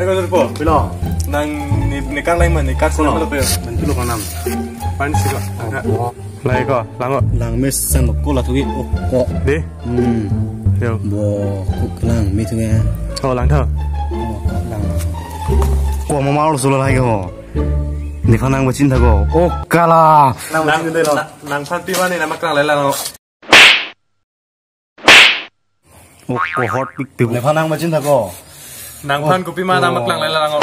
kau terpo. Bila? Nang nikah lain mana? Nikah sana mana pun. Bantu lo kanam. Pan sih kok. Lain kok, lang. Lang mes sang ko la thugi ko. Deh. Yo. Bo ko lang me thugi. Oh lang thơ. Lang. Ko ma ma lo solo lai ko. Ni phanang ba chin tha ko. O kala. Nang phan pi mana nama kang lain lang. O ko hot pik tu. Ni phanang ba chin tha ko. Nang phan ko pi mana nama kang lain lang.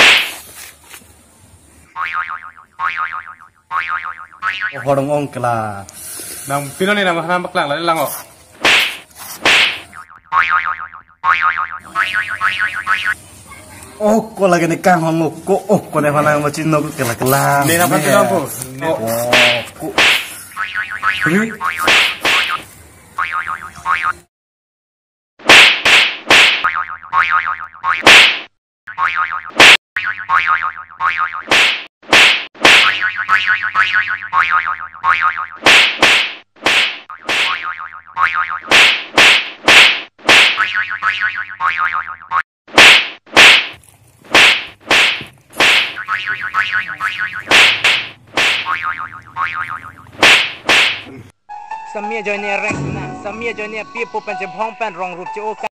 Hodong ong kala. Nang pino ni nama kang lain lang. Oh, ko lagi ni kang hong ko. Oh, ko ni phanang ba chin no ko kala kala. Ni nama tu lampu. Oh, ko. Samia joinya rank na, samia joinya people pencet hong pen rong rup cio kan.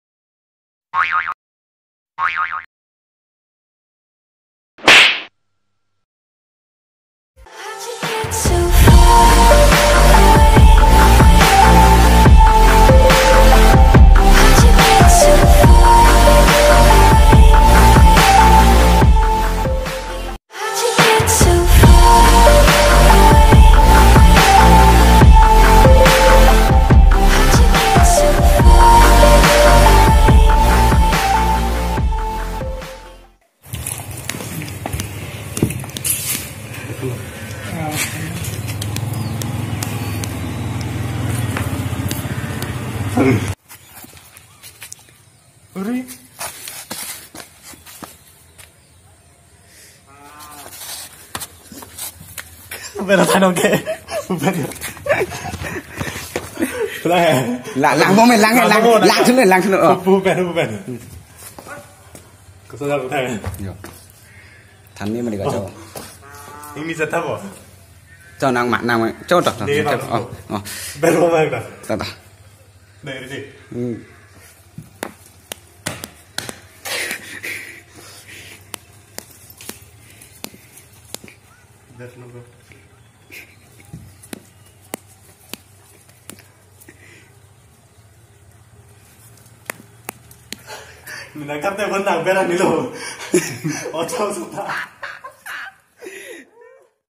Uri. Benar tak nak ke? Benar. Lang mo men lang thun. Bukan. Kau sudah tahu. Yo. Than ni mày gọi cho. Ini saya tahu. Cho nang mak nang cho tak. Benar mana? Tak. Dari sini. That's no good. Minang kata benang beran ni lo. Ocak sudah.